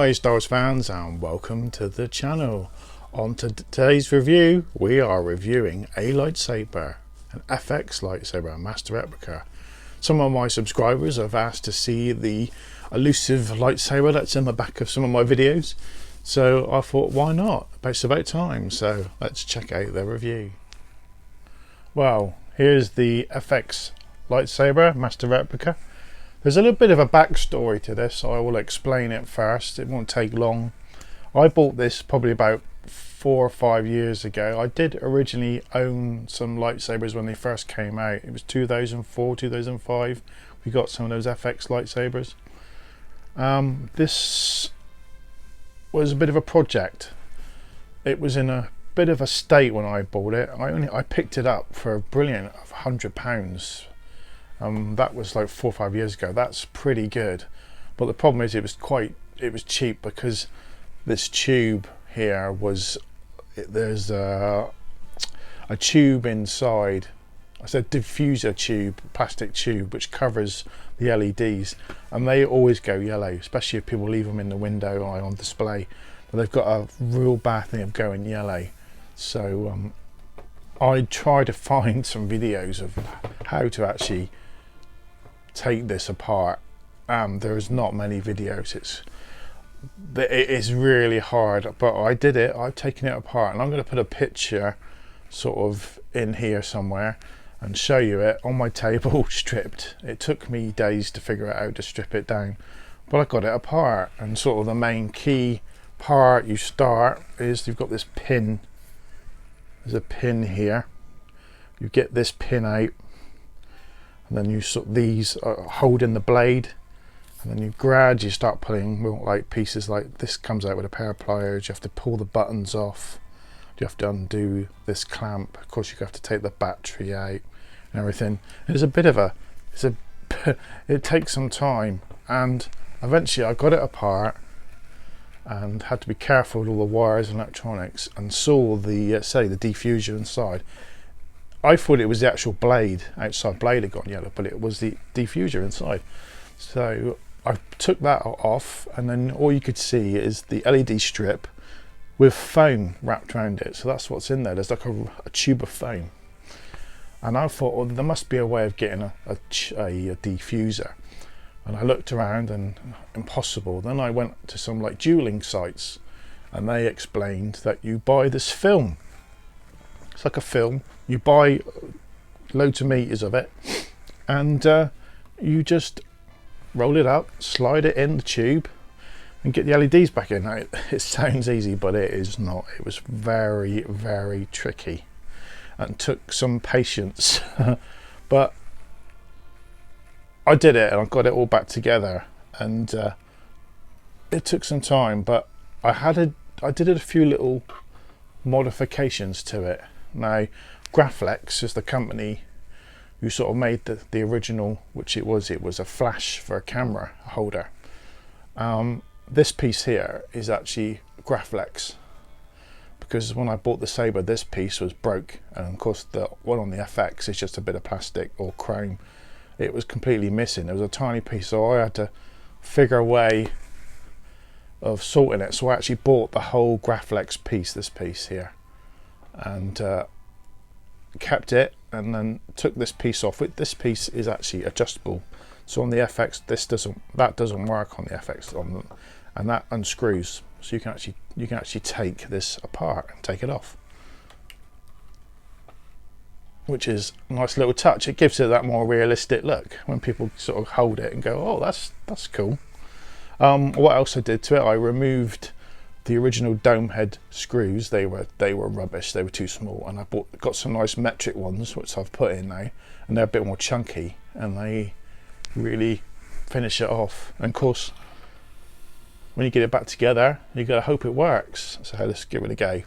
Hi Star Wars fans, and welcome to the channel. On to today's review, we are reviewing a lightsaber, an Fx Lightsaber, a Master Replica. Some of my subscribers have asked to see the elusive lightsaber that's in the back of some of my videos, so I thought, why not? It's about time, so let's check out the review. Well, here's the Fx Lightsaber Master Replica. There's a little bit of a backstory to this, so I will explain it first. It won't take long. I bought this probably about 4 or 5 years ago. I did originally own some lightsabers when they first came out. It was 2004, 2005. We got some of those Fx lightsabers. This was a bit of a project. It was in a bit of a state when I bought it. I picked it up for a brilliant £100. That was like 4 or 5 years ago. That's pretty good, but the problem is it was cheap because this tube here was there's a tube inside. I said diffuser tube, plastic tube, which covers the LEDs, and they always go yellow, especially if people leave them in the window or on display. But they've got a real bad thing of going yellow. So I tried to find some videos of how to actually take this apart. There's not many videos. It is really hard, but I did it. I've taken it apart, and I'm going to put a picture sort of in here somewhere and show you it on my table stripped. It took me days to figure out how to strip it down, but I got it apart. And sort of the main key part you start is you've got this pin. There's a pin here. You get this pin out, and then you sort of these hold in the blade, and then you gradually start pulling like pieces like this. Comes out with a pair of pliers. You have to pull the buttons off. You have to undo this clamp. Of course, you have to take the battery out and everything. It's a bit of a it takes some time, and eventually I got it apart and had to be careful with all the wires and electronics, and saw the say the diffuser inside. I thought it was the actual blade, outside blade had gone yellow, but it was the diffuser inside. So I took that off, and then all you could see is the LED strip with foam wrapped around it. So that's what's in there. There's like a tube of foam. And I thought, well, there must be a way of getting a diffuser. And I looked around, and impossible. Then I went to some like dueling sites, and they explained that you buy this film. It's like a film. You buy loads of meters of it, and you just roll it up, slide it in the tube, and get the LEDs back in. Now, it sounds easy, but it is not. It was very, very tricky and took some patience. But I did it, and I got it all back together, and it took some time, but I did a few little modifications to it. Now, Graflex is the company who sort of made the original, which it was a flash for a camera holder. This piece here is actually Graflex, because when I bought the Saber, this piece was broke, and of course the one on the FX is just a bit of plastic or chrome. It was completely missing. There was a tiny piece, so I had to figure a way of sorting it. So I actually bought the whole Graflex piece, this piece here, and kept it, and then took this piece off. This piece is actually adjustable, so on the FX that doesn't work on the FX, and that unscrews, so you can actually take this apart and take it off, which is a nice little touch. It gives it that more realistic look when people sort of hold it and go, oh, that's cool. What else I did to it, I removed the original dome head screws. They were rubbish. They were too small, and I got some nice metric ones, which I've put in now, and they're a bit more chunky, and they really finish it off. And of course, when you get it back together, you gotta hope it works. So let's give it a go.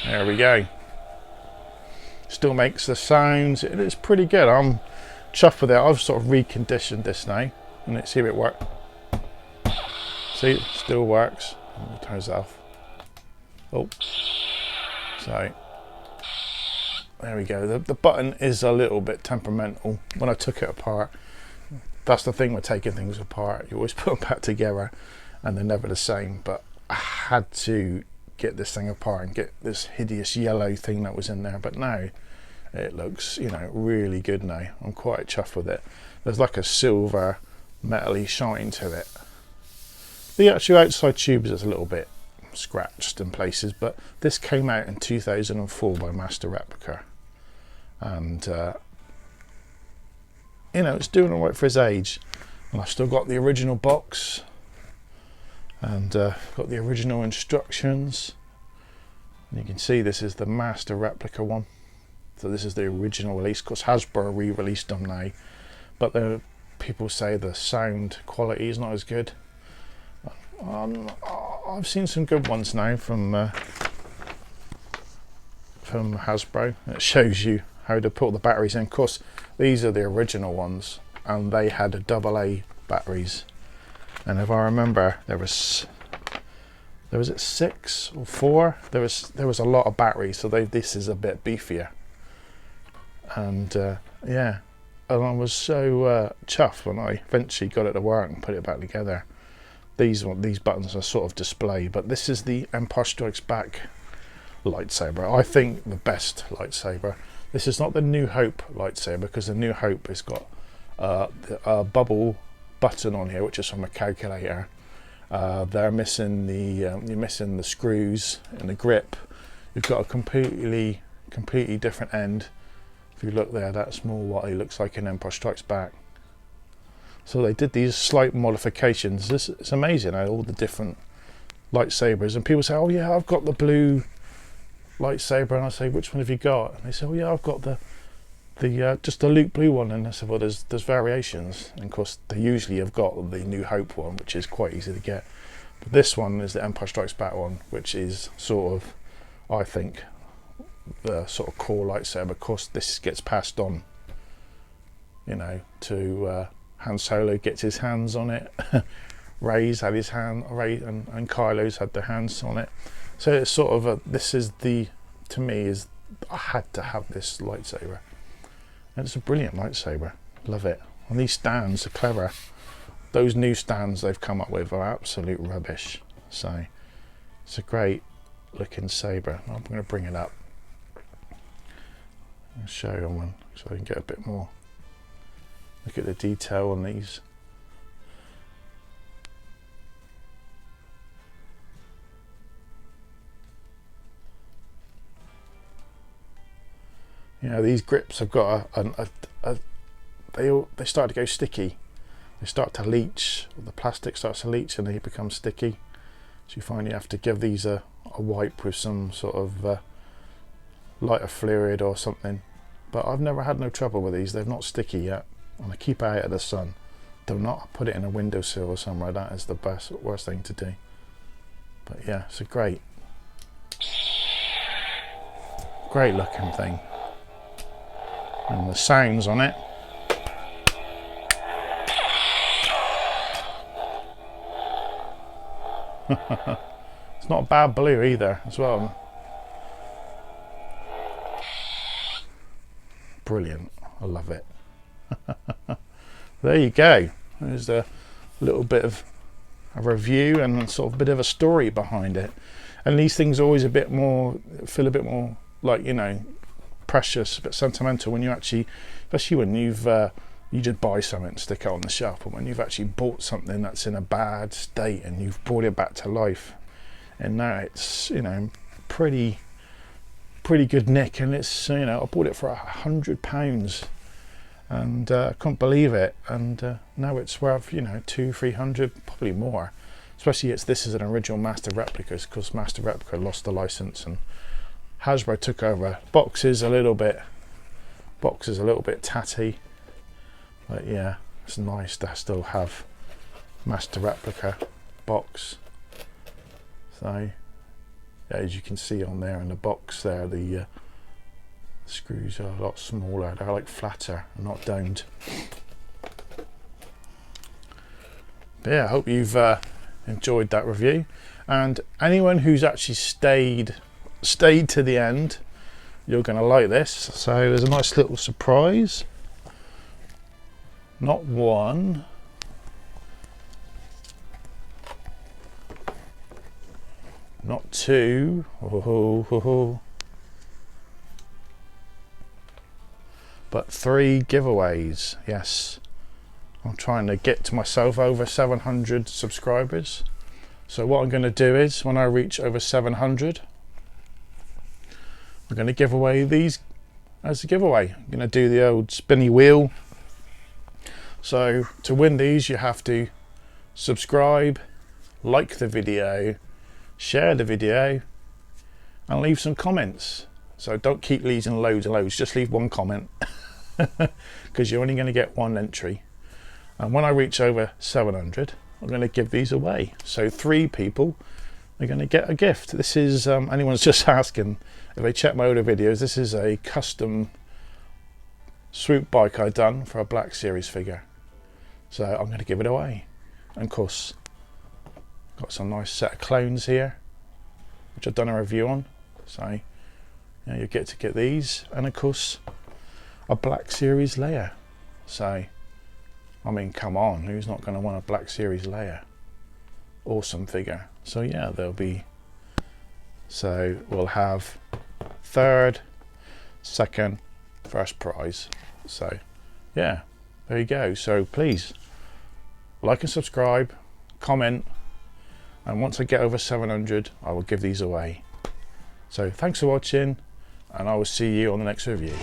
There we go. Still makes the sounds. It is pretty good. I'm chuffed with it. I've sort of reconditioned this now, and let's see if it works. See, it still works. Turns it off. Oh, so there we go. The button is a little bit temperamental. When I took it apart, that's the thing with taking things apart. You always put them back together and they're never the same. But I had to get this thing apart and get this hideous yellow thing that was in there. But now it looks, you know, really good now. I'm quite chuffed with it. There's like a silver metally shine to it. The actual outside tube is a little bit scratched in places, but this came out in 2004 by Master Replica, and you know, it's doing all right for his age. And I've still got the original box, and got the original instructions, and you can see this is the Master Replica one. So this is the original release. Of course, Hasbro re-released them now, but the people say the sound quality is not as good. I've seen some good ones now from Hasbro. It shows you how to put the batteries in. Of course, these are the original ones, and they had AA batteries. And if I remember, there was it 6 or 4. There was a lot of batteries, so this is a bit beefier. And yeah, and I was so chuffed when I eventually got it to work and put it back together. These buttons are sort of display, but this is the Empire Strikes Back lightsaber. I think the best lightsaber. This is not the New Hope lightsaber, because the New Hope has got a bubble button on here, which is from a calculator. They're missing you're missing the screws and the grip. You've got a completely different end. If you look there, that's more what it looks like in Empire Strikes Back. So they did these slight modifications. It's amazing how all the different lightsabers, and people say, oh yeah, I've got the blue lightsaber, and I say, which one have you got? And they say, oh yeah, I've got the just the Luke blue one. And I said, well, there's variations, and of course they usually have got the New Hope one, which is quite easy to get, but this one is the Empire Strikes Back one, which is sort of, I think, the sort of core lightsaber. Of course this gets passed on, you know, to Han Solo gets his hands on it. Rey's had his hand, and Kylo's had their hands on it. So it's sort of this is to me, I had to have this lightsaber, and it's a brilliant lightsaber. Love it. And these stands are clever. Those new stands they've come up with are absolute rubbish. So it's a great looking saber. I'm going to bring it up and show you one so I can get a bit more. Look at the detail on these. You know, these grips have got they start to go sticky. They start to leach. The plastic starts to leach and they become sticky. So you find you have to give these a wipe with some sort of lighter fluid or something. But I've never had no trouble with these. They're not sticky yet. And I keep it out of the sun. Do not put it in a windowsill or somewhere. That is the worst thing to do. But yeah, it's a great looking thing. And the sounds on it. It's not a bad blue either as well. Brilliant. I love it. There you go. There's a little bit of a review and sort of a bit of a story behind it. And these things are always a bit more, feel a bit more like, you know, precious, a bit sentimental when you actually, especially when you've you just buy something and stick it on the shelf, but when you've actually bought something that's in a bad state and you've brought it back to life, and now it's, you know, pretty good nick, and it's, you know, I bought it for £100 and I couldn't believe it, and now it's worth, you know, 200-300, probably more, especially this is an original Master Replica, because Master Replica lost the license and Hasbro took over. Box is a little bit tatty, but yeah, it's nice to still have Master Replica box. So yeah, as you can see on there in the box there, the screws are a lot smaller. They're like flatter and not domed. But yeah, I hope you've enjoyed that review, and anyone who's actually stayed to the end, you're going to like this. So there's a nice little surprise. Not one. Not two. But 3 giveaways. Yes. I'm trying to get to myself over 700 subscribers. So what I'm going to do is, when I reach over 700, I'm going to give away these as a giveaway. I'm going to do the old spinny wheel. So to win these, you have to subscribe, like the video, share the video, and leave some comments. So don't keep leaving loads and loads, just leave one comment, because you're only going to get one entry. And when I reach over 700, I'm going to give these away. So 3 people are going to get a gift. This is, anyone's just asking, if they check my older videos, this is a custom swoop bike I done for a Black Series figure. So I'm going to give it away. And of course, got some nice set of clones here, which I've done a review on. So yeah, you get to get these, and of course a Black Series Leia. So I mean, come on, who's not going to want a Black Series Leia? Awesome figure. So yeah, there'll be, so we'll have 3rd, 2nd, 1st prize. So yeah, there you go. So please like and subscribe, comment, and once I get over 700, I will give these away. So thanks for watching, and I will see you on the next review.